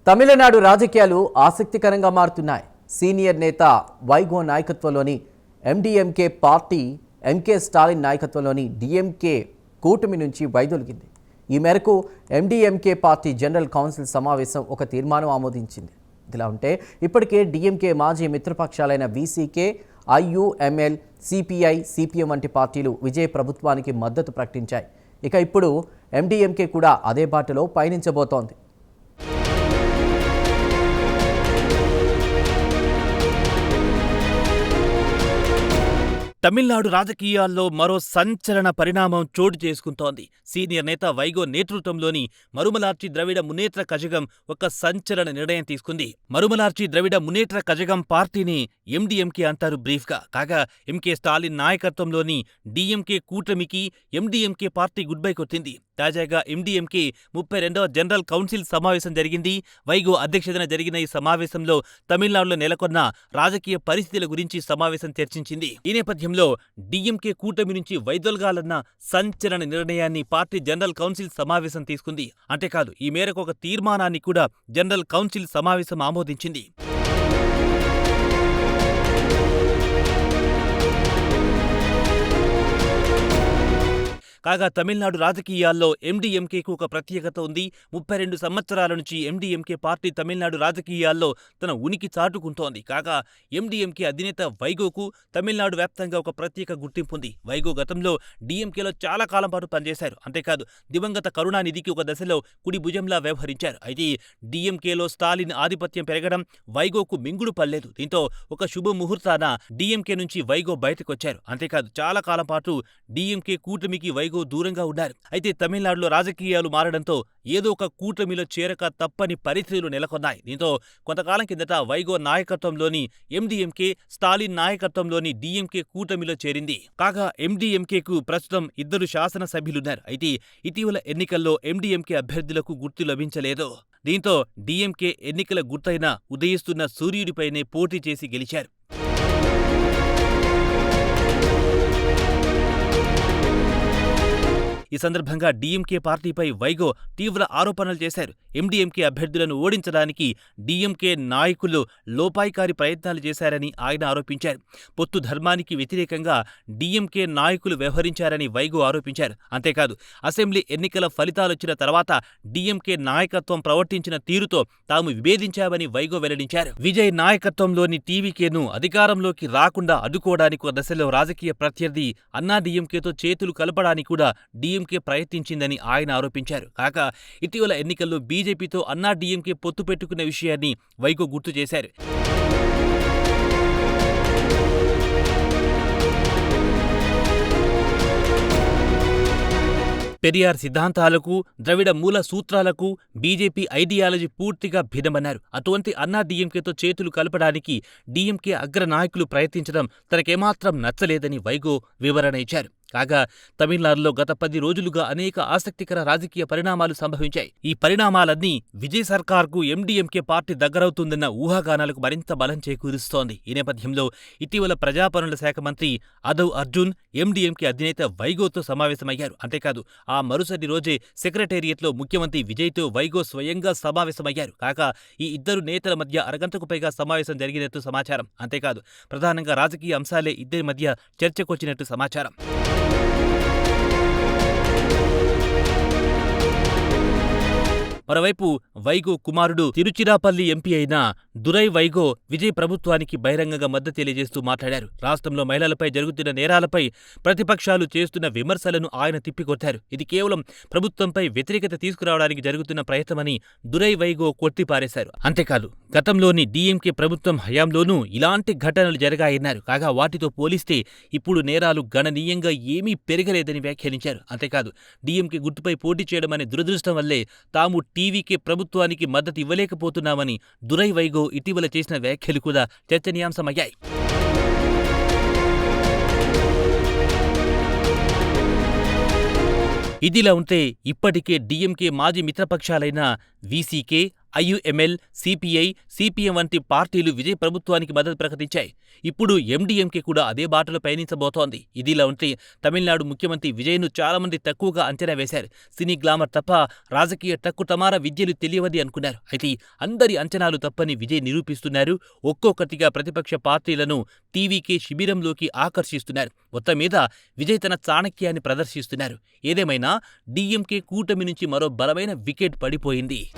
తమిళనాడు రాజకీయాలు ఆసక్తికరంగా మారుతున్నాయి. సీనియర్ నేత వైగో నాయకత్వంలోని ఎండీఎంకే పార్టీ ఎంకే స్టాలిన్ నాయకత్వంలోని డీఎంకే కూటమి నుంచి వైదొలిగింది. ఈ మేరకు ఎండీఎంకే పార్టీ జనరల్ కౌన్సిల్ సమావేశం ఒక తీర్మానం ఆమోదించింది. ఇదిలా ఉంటే ఇప్పటికే డీఎంకే మాజీ మిత్రపక్షాలైన వీసీకే, ఐయుఎంఎల్, సిపిఐ, సిపిఎం వంటి పార్టీలు విజయ్ ప్రభుత్వానికి మద్దతు ప్రకటించాయి. ఇక ఇప్పుడు ఎండీఎంకే కూడా అదే బాటలో పయనించబోతోంది. తమిళనాడు రాజకీయాల్లో మరో సంచలన పరిణామం చోటు చేసుకుంటోంది. సీనియర్ నేత వైగో నేతృత్వంలోని మరుమలార్చి ద్రవిడ మున్నేట్ర కజగం ఒక సంచలన నిర్ణయం తీసుకుంది. మరుమలార్చి ద్రవిడ మున్నేట్ర కజగం పార్టీని ఎండీఎంకే అంటారు బ్రీఫ్గా. కాగా ఎంకే స్టాలిన్ నాయకత్వంలోని డీఎంకే కూటమికి ఎండీఎంకే పార్టీ గుడ్ బై కొట్టింది. తాజాగా ఎండీఎంకే 32వ జనరల్ కౌన్సిల్ సమావేశం జరిగింది. వైగో అధ్యక్షతన జరిగిన ఈ సమావేశంలో తమిళనాడులో నెలకొన్న రాజకీయ పరిస్థితుల గురించి సమావేశం చర్చించింది. ఈ నేపథ్యంలో డీఎంకే కూటమి నుంచి వైదొలగాలన్న సంచలన నిర్ణయాన్ని పార్టీ జనరల్ కౌన్సిల్ సమావేశం తీసుకుంది. అంతేకాదు, ఈ మేరకు ఒక తీర్మానాన్ని కూడా జనరల్ కౌన్సిల్ సమావేశం ఆమోదించింది. కాగా తమిళనాడు రాజకీయాల్లో ఎండీఎంకేకు ఒక ప్రత్యేకత ఉంది. 32 సంవత్సరాల నుంచి ఎండీఎంకే పార్టీ తమిళనాడు రాజకీయాల్లో తన ఉనికి చాటుకుంటోంది. కాగా ఎండీఎంకే అధినేత వైగోకు తమిళనాడు వ్యాప్తంగా ఒక ప్రత్యేక గుర్తింపు ఉంది. వైగో గతంలో డీఎంకేలో చాలా కాలం పాటు పనిచేశారు. అంతేకాదు, దివంగత కరుణానిధికి ఒక దశలో కుడి భుజంలా వ్యవహరించారు. అయితే డీఎంకేలో స్టాలిన్ ఆధిపత్యం పెరగడం వైగోకు మింగుడు పడలేదు. దీంతో ఒక శుభముహూర్తాన డీఎంకే నుంచి వైగో బయటకొచ్చారు. అంతేకాదు, చాలా కాలం పాటు డీఎంకే కూటమికి వైగో దూరంగా ఉన్నారు. అయితే తమిళనాడులో రాజకీయాలు మారడంతో ఏదో ఒక కూటమిలో చేరక తప్పని పరిస్థితులు నెలకొన్నాయి. దీంతో కొంతకాలం కిందట వైగో నాయకత్వంలోని ఎండీఎంకే స్టాలిన్ నాయకత్వంలోని డీఎంకే కూటమిలో చేరింది. కాగా ఎండీఎంకేకు ప్రస్తుతం 2 శాసనసభ్యులున్నారు. అయితే ఇటీవల ఎన్నికల్లో ఎండీఎంకే అభ్యర్థులకు గుర్తు లభించలేదు. దీంతో డీఎంకే ఎన్నికల గుర్తైన ఉదయిస్తున్న సూర్యుడిపైనే పోటీ చేసి గెలిచారు. ఈ సందర్భంగా డీఎంకే పార్టీపై వైగో తీవ్ర ఆరోపణలు చేశారు. ఎండీఎంకే అభ్యర్థులను ఓడించడానికి డీఎంకే నాయకులు లోపాయికారి ప్రయత్నాలు చేశారని ఆయన ఆరోపించారు. పొత్తు ధర్మానికి వ్యతిరేకంగా డీఎంకే నాయకులు వ్యవహరించారని వైగో ఆరోపించారు. అంతేకాదు, అసెంబ్లీ ఎన్నికల ఫలితాలొచ్చిన తర్వాత డీఎంకే నాయకత్వం ప్రవర్తించిన తీరుతో తాము విభేదించామని వైగో వెల్లడించారు. విజయ్ నాయకత్వంలోని టీవీకేను అధికారంలోకి రాకుండా అడ్డుకోవడానికి ఒక దశలో రాజకీయ ప్రత్యర్థి అన్నా డీఎంకేతో చేతులు కలపడానికి కూడా డీఎంకే ప్రయత్నించిందని ఆయన ఆరోపించారు. కాగా ఇటీవల ఎన్నికల్లో బీజేపీతో అన్నా డీఎంకే పొత్తు పెట్టుకున్న విషయాన్ని వైగో గుర్తు చేశారు. పెరియార్ సిద్ధాంతాలకు, ద్రవిడ మూల సూత్రాలకు బీజేపీ ఐడియాలజీ పూర్తిగా భిన్నమన్నారు. అటువంటి అన్నా డీఎంకేతో చేతులు కలపడానికి డీఎంకే అగ్రనాయకులు ప్రయత్నించడం తనకేమాత్రం నచ్చలేదని వైగో వివరణ ఇచ్చారు. కాగా తమిళనాడులో గత 10 రోజులుగా అనేక ఆసక్తికర రాజకీయ పరిణామాలు సంభవించాయి. ఈ పరిణామాలన్నీ విజయ్ సర్కార్కు ఎండీఎంకే పార్టీ దగ్గరవుతుందన్న ఊహాగానాలకు మరింత బలం చేకూరుస్తోంది. ఈ నేపథ్యంలో ఇటీవల ప్రజాపనుల శాఖ మంత్రి అదవ్ అర్జున్ ఎండీఎంకే అధినేత వైగోతో సమావేశమయ్యారు. అంతేకాదు, ఆ మరుసటి రోజే సెక్రటేరియట్లో ముఖ్యమంత్రి విజయ్తో వైగో స్వయంగా సమావేశమయ్యారు. కాగా ఈ 2 నేతల మధ్య అరగంటకు పైగా సమావేశం జరిగినట్టు సమాచారం. అంతేకాదు, ప్రధానంగా రాజకీయ అంశాలే ఇద్దరి మధ్య చర్చకొచ్చినట్టు సమాచారం. మరోవైపు వైగో కుమారుడు తిరుచిరాపల్లి ఎంపీ అయిన దురై వైగో విజయ్ ప్రభుత్వానికి బహిరంగంగా మద్దతు తెలియజేస్తూ మాట్లాడారు. రాష్ట్రంలో మహిళలపై జరుగుతున్న నేరాలపై ప్రతిపక్షాలు చేస్తున్న విమర్శలను ఆయన తిప్పికొట్టారు. ఇది కేవలం ప్రభుత్వంపై వ్యతిరేకత తీసుకురావడానికి జరుగుతున్న ప్రయత్నమని దురై వైగో కొట్టిపారేశారు. అంతేకాదు, గతంలోని డీఎంకే ప్రభుత్వం హయాంలోనూ ఇలాంటి ఘటనలు జరిగాయన్నారు. కాగా వాటితో పోలిస్తే ఇప్పుడు నేరాలు గణనీయంగా ఏమీ పెరగలేదని వ్యాఖ్యానించారు. అంతేకాదు, డీఎంకే గుర్తుపై పోటీ చేయడం అనే దురదృష్టం వల్లే తాము టీవీకే ప్రభుత్వానికి మద్దతు ఇవ్వలేకపోతున్నామని దురై వైగో ఇటీవల చేసిన వ్యాఖ్యలు కూడా చర్చనీయాంశమయ్యాయి. ఇదిలా ఉంటే ఇప్పటికే డీఎంకే మాజీ మిత్రపక్షాలైన వీసీకే, ఐయుఎంఎల్, సిపిఐ, సిపిఎం వంటి పార్టీలు విజయ్ ప్రభుత్వానికి మద్దతు ప్రకటించాయి. ఇప్పుడు ఎండీఎంకే కూడా అదే బాటలో పయనించబోతోంది. ఇదిలా ఉంటే తమిళనాడు ముఖ్యమంత్రి విజయ్ను చాలామంది తక్కువగా అంచనా వేశారు. సినీ గ్లామర్ తప్ప రాజకీయ టక్కుటమారా విద్యలు తెలియవని అనుకున్నారు. అయితే అందరి అంచనాలు తప్పని విజయ్ నిరూపిస్తున్నారు. ఒక్కొక్కటిగా ప్రతిపక్ష పార్టీలను టీవీకే శిబిరంలోకి ఆకర్షిస్తున్నారు. మొత్తం మీద విజయ్ తన చాణక్యాన్ని ప్రదర్శిస్తున్నారు. ఏదేమైనా డీఎంకే కూటమి నుంచి మరో బలమైన వికెట్ పడిపోయింది.